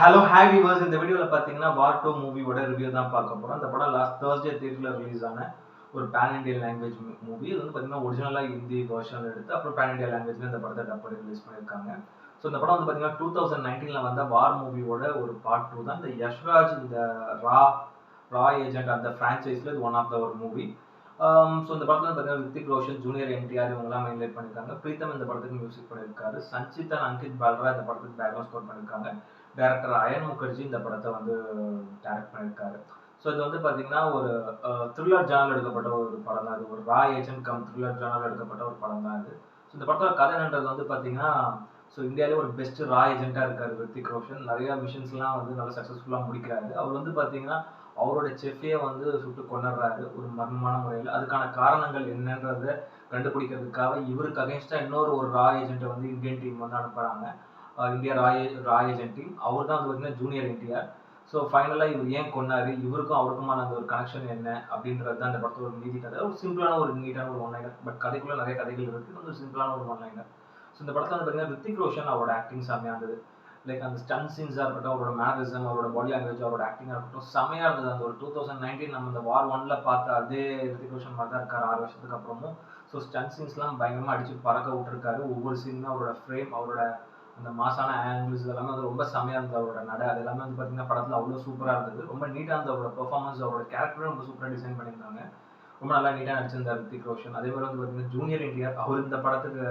Hello hi viewers. இந்த வீடியோவில் பார்த்தீங்கன்னா வார் 2 மூவியோட ரிவ்யூ தான் பார்க்க போகிறோம். இந்த படம் லாஸ்ட் Thursday தியேட்டரில் ரிலீஸ் ஆன ஒரு பேன் இண்டியன் லாங்குவேஜ் மூவி. இது வந்து பார்த்தீங்கன்னா ஒரிஜினலாக ஹிந்தி வெர்ஷனில் எடுத்து அப்புறம் பேன் இண்டியா லாங்குவேஜில் இந்த படத்தை டப் பண்ணி ரிலீஸ் பண்ணியிருக்காங்க. ஸோ இந்த படம் வந்து பார்த்தீங்கன்னா 2019 வந்த வார் மூவியோட ஒரு பார்ட் 2 தான். இந்த யஷ்ராஜ் இந்த ரா ரா ஏஜென்ட் அந்த ஃப்ரான்ச்சைஸில் இது ஒன் ஆஃப் த ஒரு மூவி. ஸோ இந்த படத்தில் பார்த்தீங்கன்னா ரித்திக் ரோஷன், ஜூனியர் என்டிஆர் இவங்கெல்லாம் மெயின்லைட் பண்ணியிருக்காங்க. பிரீத்தம் இந்த படத்துக்கு மியூசிக் பண்ணியிருக்காரு. சஞ்சித் அண்ட் அங்கித் பால்ரா இந்த படத்துக்கு பேக்ரவுண்ட் ஸ்கோர் பண்ணியிருக்காங்க. டைரக்டர் அயன் முகர்ஜி இந்த படத்தை வந்து டைரக்ட் பண்ணியிருக்காரு. ஸோ இது வந்து பார்த்தீங்கன்னா ஒரு த்ரில்லர் ஜானல் எடுக்கப்பட்ட ஒரு படம் தான். இது ஒரு ரா ஏஜென்ட் கம் த்ரில்லர் ஜானல் எடுக்கப்பட்ட ஒரு படம் தான் இது. ஸோ இந்த படத்தோட கதைன்றது வந்து பார்த்தீங்கன்னா ஸோ இந்தியாவிலே ஒரு பெஸ்ட் ரா ஏஜென்ட்டாக இருக்கார் ரித்திக் ரோஷன். நிறைய மிஷன்ஸ்லாம் வந்து நல்லா சக்ஸஸ்ஃபுல்லாக முடிக்கிறாரு. அவர் வந்து பார்த்தீங்கன்னா அவரோட செஃப்பையே வந்து சுட்டு கொண்டுறாரு ஒரு மர்மமான முறையில். அதுக்கான காரணங்கள் என்னன்றதை கண்டுபிடிக்கிறதுக்காக இவருக்கு அகேன்ஸ்டாக இன்னொரு ஒரு ரா ஏஜென்ட்டை வந்து இந்தியன் டீம் வந்து அனுப்புகிறாங்க. இந்தியா ரா ஏஜென்ட் டீம். அவர் தான் வந்து பார்த்தீங்கன்னா ஜூனியர் என்டிஆர். ஸோ ஃபைனலாக இவர் ஏன் கொன்னாரு, இவருக்கும் அவருக்குமான அந்த ஒரு கனெக்ஷன் என்ன அப்படின்றது தான் அந்த படத்தோட ஒரு நீதி கதை. ஒரு சிம்பிளான ஒரு நீட்டான ஒரு ஒன் லைனர். பட் கதைக்குள்ள நிறைய கதைகள் இருக்குது. ஒரு சிம்பிளான ஒரு ஒன் லைனர். ஸோ இந்த படத்தில் வந்து பார்த்தீங்கன்னா ரித்திக் ரோஷன் அவரோட ஆக்டிங் செம்மையாக இருந்தது. லைக் அந்த ஸ்டன் சீன்ஸாக இருக்கட்டும், அவரோட மேனரிசம், அவரோட பாடி லாங்குவேஜ், அவரோட ஆக்டிங்காக இருக்கட்டும் செம்மையாக இருந்தது. அந்த ஒரு 2019 நம்ம இந்த வார் 1ல பார்த்த அதே ரித்திக் ரோஷன் மாதிரி தான் இருக்காரு 6 வருஷத்துக்கு அப்புறமும். ஸோ ஸ்டன் சீன்ஸ்லாம் பயங்கரமாக அடிச்சு பறக்க விட்டுருக்காரு. ஒவ்வொரு சீனுமே அவரோட ஃப்ரேம், அவரோட அந்த மாசான ஆங்கிள்ஸ் எல்லாமே வந்து ரொம்ப செம்மையாக இருந்தது. அவரோட நடை அது எல்லாமே வந்து பார்த்தீங்கன்னா படத்தில் அவ்வளோ சூப்பராக இருந்தது. ரொம்ப நீட்டாக இருந்த அவரோட பெர்ஃபார்மன்ஸ், அவரோட கேரக்டரும் ரொம்ப சூப்பராக டிசைன் பண்ணியிருந்தாங்க. ரொம்ப நல்லா நீட்டாக நடிச்சிருந்தார் ரித்திக் ரோஷன். அதே மாதிரி வந்து பார்த்தீங்கன்னா ஜூனியர் என்டிஆர் அவர் இந்த படத்துக்கு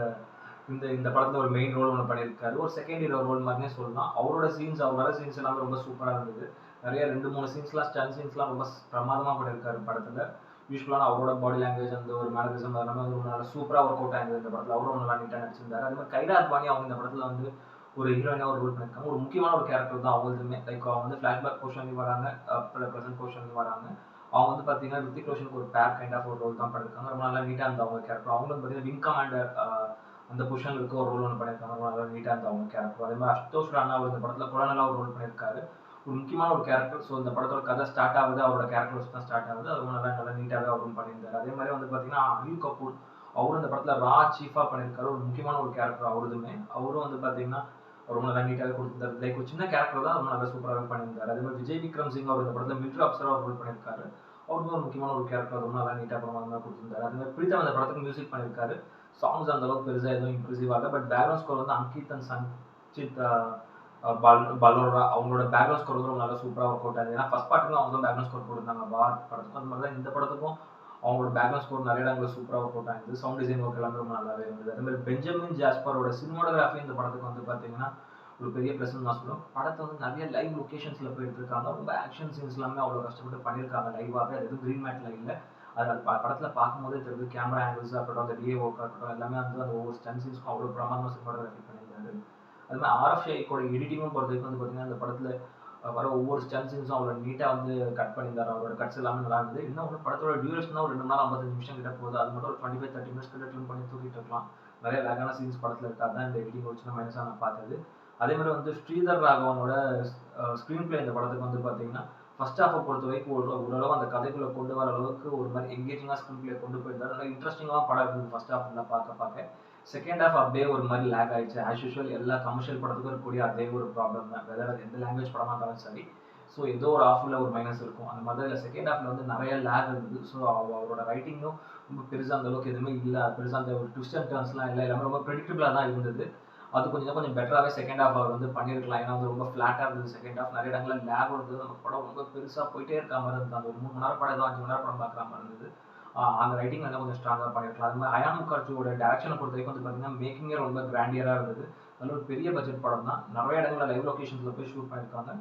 இந்த இந்த படத்தில் ஒரு மெயின் ரோல் ஒன்று பண்ணியிருக்காரு. ஒரு செகண்ட் ஹீரோ ரோல் மாதிரியே சொல்லலாம். அவரோட சீன்ஸ், அவர் வர சீன்ஸ் எல்லாமே ரொம்ப சூப்பராக இருந்தது. நிறைய 2-3 சீன்ஸ்லாம் ஸ்டன் சீன்ஸ்லாம் ரொம்ப பிரமாதமாக பண்ணியிருக்காரு படத்தில். யூஸ்வலான அவரோட பாடி லாங்குவேஜ் அந்த ஒரு மேனரிசம் எல்லாமே வந்து ரொம்ப நல்லா சூப்பராக ஒர்க் அவுட் ஆயிருந்தது இந்த படத்தில். அவரும் நல்லா நீட்டாக நடிச்சிருந்தாரு. அதே மாதிரி கைரா அத்வானி அவங்க இந்த படத்தில் வந்து ஒரு ஹீரோயினாக ஒரு ரோல் பண்ணியிருக்காங்க. ஒரு முக்கியமான ஒரு கேரக்டர் தான் அவங்களுதுமே. லைக் அவங்க வந்து ஃப்ளாஷ்பேக் போர்ஷன்லையும் வராங்க, ப்ரெசென்ட் போர்ஷன்லையும் வராங்க. அவங்க வந்து பார்த்தீங்கன்னா ரித்திக் ரோஷனுக்கு ஒரு பேர் கைண்ட் ஆஃப் ஒரு ரோல் தான் பண்ணியிருக்காங்க. ரொம்ப நல்லா நீட்டாக இருந்த அவங்க கேரக்டர். அவங்க வந்து பார்த்தீங்கன்னா விங் கமாண்டர் அந்த பொசிஷனில் இருக்க ஒரு ரோல் ஒன்று பண்ணியிருக்காங்க. ரொம்ப நல்லா நீட்டாக இருந்த அவங்க கேரக்டர். அதே மாதிரி அஷ்டோஷ் ராணா அவர் இந்த படத்தில் கொலனலா ஒரு ரோல் பண்ணியிருக்காரு. ஒரு முக்கியமான ஒரு கேரக்டர். ஸோ இந்த படத்தோட கதை ஸ்டார்ட் ஆகுது, அவரோட கேரக்டர் வச்சு தான் ஸ்டார்ட் ஆகுது. அது நல்லா நல்லா நீட்டாகவே அவரும் பண்ணியிருந்தாரு. அதே மாதிரி வந்து பார்த்தீங்கன்னா அனில் கபூர் அவரும் இந்த படத்தில் ரா சீஃபாக பண்ணியிருக்காரு. ஒரு முக்கியமான ஒரு கேரக்டர் அவருதுமே. அவரும் வந்து பார்த்தீங்கன்னா ரொம்ப நல்லா நீட்டாகவே கொடுத்துருந்தாரு. லைக் ஒரு சின்ன கேரக்டர் தான் ரொம்ப நல்லா சூப்பராகவே பண்ணியிருந்தாரு. அதே மாதிரி விஜய் விக்ரம் சிங் அவர் இந்த படத்தில் மிலிட்ரி ஆஃபீஸராக ஒரு ரோல் பண்ணியிருக்காரு. அவருமே ஒரு முக்கியமான ஒரு கேரக்டர் ரொம்ப நல்லா நீட்டாக பிரமாதமாக கொடுத்துருந்தாரு. அதே மாதிரி பிரீத்தம் அந்த படத்துக்கு மியூசிக் பண்ணியிருக்காரு. சாங்ஸ் அந்த அளவுக்கு பெருசாக எதுவும் இம்ப்ரெசிவ் ஆகல. பட் பேக்ரவுண்ட் ஸ்கோர் வந்து அங்கித் அண்ட் சஞ்சித் பலோரா அவங்களோட பேக்ரவுண்ட் ஸ்கோர் வந்து ரொம்ப நல்லா சூப்பராக ஒர்க் அவுட் ஆகுது. ஏன்னா ஃபர்ஸ்ட் பார்ட்டுக்கு அவங்க தான் பேக்ரவுண்ட் ஸ்கோர் போட்டிருந்தாங்க வார் படத்துக்கும். அந்த மாதிரி தான் இந்த படத்துக்கும் அவங்களோட பேக்ரவுண்ட் ஸ்கோர் நிறைய இடங்களில் சூப்பராக ஒர்க் அவுட் ஆகுது. சவுண்ட் டிசைன் ஒர்க் எல்லாமே ரொம்ப நல்லாவே இருந்தது. அதே மாதிரி பெஞ்சமின் ஜாஸ்பரோட சினிமோகிராஃபி இந்த படத்துக்கு வந்து பார்த்தீங்கன்னா ஒரு பெரிய ப்ளஸ் நான் சொல்லுவேன். படத்தை வந்து நிறைய லைவ் லொக்கேஷன்ஸில் போய் எடுத்திருக்காங்க. ரொம்ப ஆக்ஷன் சீன்ஸ் எல்லாமே அவ்வளோ கஷ்டப்பட்டு பண்ணியிருக்காங்க லைவாகவே. அது எதுவும் க்ரீன் மேட்டில் இல்லை. அது படத்தில் பார்க்கும்போதே தெரியுது. கேமரா ஆங்கிள்ஸாக இருக்கட்டும், அந்த டிஏ ஒர்க்காக இருக்கட்டும் எல்லாமே வந்து அந்த ஒவ்வொரு ஸ்டன் சீன்ஸ்க்கும் அவ்வளோ பிரமாதமாக சினிமோகிராஃபி பண்ணியிருந்தாரு. அது மாதிரி ஆர்எஃப் ஷேக்கோட எடிட்டிங்கும் பொறுத்த வரைக்கும் வந்து பார்த்தீங்கன்னா இந்த படத்தில் வர ஒவ்வொரு ஸ்டன் சீன்ஸும் அவ்வளோ நீட்டாக வந்து கட் பண்ணியிருந்தார். அவரோட கட்ஸ் எல்லாமே நல்லா இருந்தது. இன்னும் ஒன்று படத்தோட டியூரேஷன் தான் ஒரு 2 மணி நேரம் 55 நிமிஷம் கிட்ட போகுது. அது மட்டும் ஒரு 25-30 மினிட்ஸ் கிட்ட ட்ரிம் பண்ணி தூக்கிட்டு இருக்கலாம். நிறைய வேகான சீன்ஸ் படத்தில் இருக்காது தான் இந்த எடிட்டிங் ஒரு சின்ன மைனஸாக நான் பார்த்தது. அதே மாதிரி வந்து ஸ்ரீதர் ராகவனோட ஸ்க்ரீன் பிளே இந்த படத்துக்கு வந்து பார்த்தீங்கன்னா ஃபர்ஸ்ட் ஹாஃபை பொறுத்த வரைக்கும் ஓரளவு அந்த கதைக்குள்ளே கொண்டு வர அளவுக்கு ஒரு மாதிரி எங்கேஜிங்காக ஸ்க்ரீன் பிளே கொண்டு போயிருந்தாரு. நல்லா இன்ட்ரெஸ்டிங்காக படம் இருந்தது ஃபர்ஸ்ட் ஹாஃப்ல பார்க்க. செகண்ட் ஹாஃப் அப்படியே ஒரு மாதிரி லேக் ஆயிடுச்சு. ஆஸ் யூஷுவல் எல்லா கமர்ஷியல் படத்துக்கும் இருக்கக்கூடிய அதே ஒரு ப்ராப்ளம் தான். வெதர் அது எந்த லாங்குவேஜ் படமாக இருந்தாலும் சரி. ஸோ ஏதோ ஒரு ஹாஃபில் ஒரு மைனஸ் இருக்கும். அந்த மாதிரி தான் செகண்ட் ஹாஃபில் வந்து நிறைய லேக் இருந்தது. ஸோ அவரோட ரைட்டிங்கும் ரொம்ப பெருசாக அந்த அளவுக்கு எதுவுமே இல்லை. பெருசாக அந்த ஒரு ட்விஸ்ட் அண்ட் டர்ன்ஸ்லாம் இல்லை. எல்லாமே ரொம்ப ப்ரெடிக்டபிளாக தான் இருந்தது. அது கொஞ்சம் பெட்டராகவே செகண்ட் ஹாஃப் அவர் வந்து பண்ணியிருக்கலாம். ஏன்னா வந்து ரொம்ப ஃப்ளாட்டாக இருந்தது செகண்ட் ஹாஃப். நிறைய இடங்களில் லேக் இருந்தது. நமக்கு படம் ரொம்ப பெருசாக போயிட்டே இருக்க மாதிரி இருந்தது. அந்த ஒரு 3 மணி நேரம் படம் ஏதோ 5 மணி நேரம் படம் பார்க்குற மாதிரி இருந்தது. அந்த ரைட்டிங் வந்து கொஞ்சம் ஸ்ட்ராங்காக பண்ணியிருக்கலாம். அது மாதிரி அயான் முகர்ஜியோட டேரக்ஷனை பொறுத்த வரைக்கும் வந்து பார்த்தீங்கன்னா மேக்கிங்கே ரொம்ப கிராண்டியராக இருந்தது. நல்ல ஒரு பெரிய பட்ஜெட் படம் தான். நிறைய இடங்களில் லைவ் லொக்கேஷன்ஸில் போய் ஷூட் பண்ணியிருக்காங்க.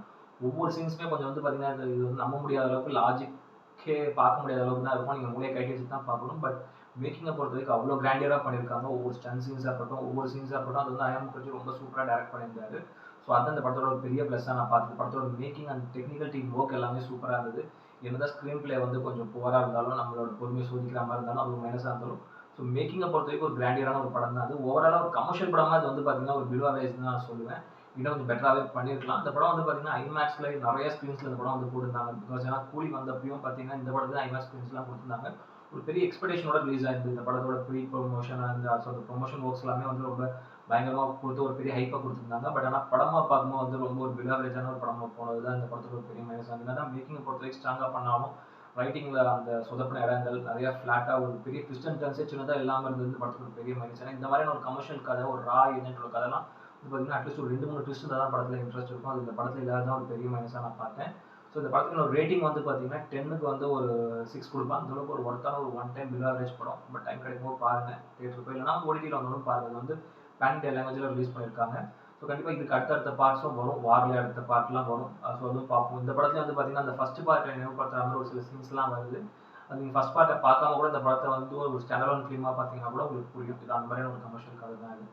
ஒவ்வொரு சீன்ஸுமே கொஞ்சம் வந்து பார்த்தீங்கன்னா இது வந்து நம்ப முடியாத அளவுக்கு லாஜிக்கே பார்க்க முடியாத அளவுக்கு தான் இருக்கும். நீங்கள் மூளையை கட்டி வச்சு தான் பார்க்கணும். பட் மேக்கிங்கை பொறுத்த வரைக்கும் அவ்வளோ கிராண்டியராக பண்ணியிருக்காங்க. ஒவ்வொரு ஸ்டன் சீன்ஸாக இருக்கட்டும், ஒவ்வொரு சீன்ஸாக இருக்கட்டும், அது வந்து அயான் முகர்ஜி ரொம்ப சூப்பராக டேரக்ட் பண்ணியிருந்தாரு. ஸோ அதான் இந்த படத்தோட ஒரு பெரிய ப்ளஸ்ஸாக நான் பார்த்தது. படத்தோட making and technical team work எல்லாமே சூப்பராக இருந்தது. என்னதான் ஸ்க்ரீன் பிளே வந்து கொஞ்சம் புவராக இருந்தாலும், நம்மளோட பொறுமையை சோதிக்கிற மாதிரி இருந்தாலும், அது ஒரு மைனஸாக இருந்தாலும், ஸோ மேக்கிங்கை பொறுத்த வரைக்கும் ஒரு கிராண்டியரான ஒரு படம் தான் அது. ஓவராலாக ஒரு கமர்ஷியல் படமாக இது வந்து பார்த்தீங்கன்னா ஒரு பிலோ ஆவரேஜ் தான் நான் சொல்லுவேன். இன்னும் கொஞ்சம் பெட்டராகவே பண்ணியிருக்கலாம். இந்த படம் வந்து பார்த்தீங்கன்னா ஐமேக்ஸில் நிறைய ஸ்க்ரீன்ஸில் இந்த படம் வந்து போட்டிருந்தாங்க. பிகாஸ் ஏன்னா கூலி வந்தப்பையும் பார்த்தீங்கன்னா இந்த படத்தில் ஐமேக்ஸ் ஸ்க்ரீன்ஸ்லாம் கொடுத்துருந்தாங்க. ஒரு பெரிய எக்ஸ்பெக்டேஷனோட ரிலீஸ் ஆயிருந்தது. இந்த படத்தோட ப்ரீ ப்ரமோஷன் அந்த அந்த ப்ரமோஷன் ஒர்க்ஸ் எல்லாமே வந்து ரொம்ப பயங்கரமா குடுத்து ஒரு பெரிய ஹைப்பா குடுத்துருந்தாங்க. பட் ஆனா படமா பார்க்கும்போது வந்து ரொம்ப ஒரு பிலோ ஆவரேஜான ஒரு படமா போனது தான் இந்த படத்தோட ஒரு பெரிய மைனஸ். என்னதான் மேக்கிங்க பொறுத்தவரைக்கும் ஸ்ட்ராங்கா பண்ணாலும், ரைட்டிங்ல அந்த சொதப்பின இடங்கள், நெறைய ஃப்ளாட்டா ஒரு பெரிய ட்விஸ்ட் அண்ட் டர்ன்ஸே சின்னதா இல்லாம இருந்தது இந்த படத்துக்கு ஒரு பெரிய மைனஸ். ஏன்னா இந்த மாதிரியான ஒரு கமர்ஷியல் கதை, ஒரு ரா ஏஜென்ட்டோட கதைலாம் வந்து பார்த்தீங்கன்னா, அட்லீஸ்ட் ஒரு 2, 3 ட்விஸ்ட் இருந்தா தான் படத்துல இன்ட்ரெஸ்ட் இருக்கும். அது இந்த படத்துல இல்லாதது ஒரு பெரிய மைனஸா நான் பார்த்தேன். ஸோ இந்த படத்துக்கு ஒரு ரேட்டிங் வந்து பார்த்தீங்கன்னா, 10க்கு வந்து ஒரு 6 குடுப்பேன். அந்த அளவுக்கு ஒரு ஒர்த்தான ஒரு ஒன் டைம் பிலோ ஆவரேஜ் படம். ரொம்ப டைம் கிடைக்கும்போது பாருங்க. தியேட்டருக்கு போய் இல்லன்னா ஓடிடில வந்தாலும் பாருங்க. இது வந்து பேன் இண்டியா லாங்குவேஜ்ல ரிலீஸ் பண்ணியிருக்காங்க. ஸோ கண்டிப்பா இதுக்கு அடுத்தடுத்த பார்ட்ஸும் வரும். வார்ல அடுத்த பார்ட்லாம் வரும். ஸோ அதுவும் பார்ப்போம். இந்த படத்துல வந்து பார்த்தீங்கன்னா, அந்த ஃபர்ஸ்ட் பார்ட்ட நினைவுபடுத்துற மாதிரி ஒரு சில சீன்ஸ்லாம் வருது. அது நீங்க ஃபர்ஸ்ட் பார்ட்ட பார்க்காம கூட இந்த படத்த வந்து ஒரு ஸ்டாண்ட் அலோன் ஃபிலிமா பார்த்தீங்கன்னா கூட உங்களுக்கு புரியும். இது அந்த மாதிரியான ஒரு கமர்ஷியல் கதை தான் இது.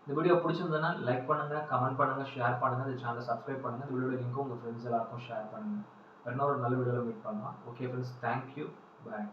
இந்த வீடியோ பிடிச்சிருந்ததுன்னா லைக் பண்ணுங்க, கமெண்ட் பண்ணுங்க, ஷேர் பண்ணுங்க. இந்த சேனலை சப்ஸ்கிரைப் பண்ணுங்க. இந்த வீடியோட லிங்க்கும் உங்க ஃப்ரெண்ட்ஸ் எல்லாருக்கும் ஷேர் பண்ணுங்க. இன்னொரு நல்ல வீடியோல மீட் பண்ணலாம். Okay friends, thank you. Bye.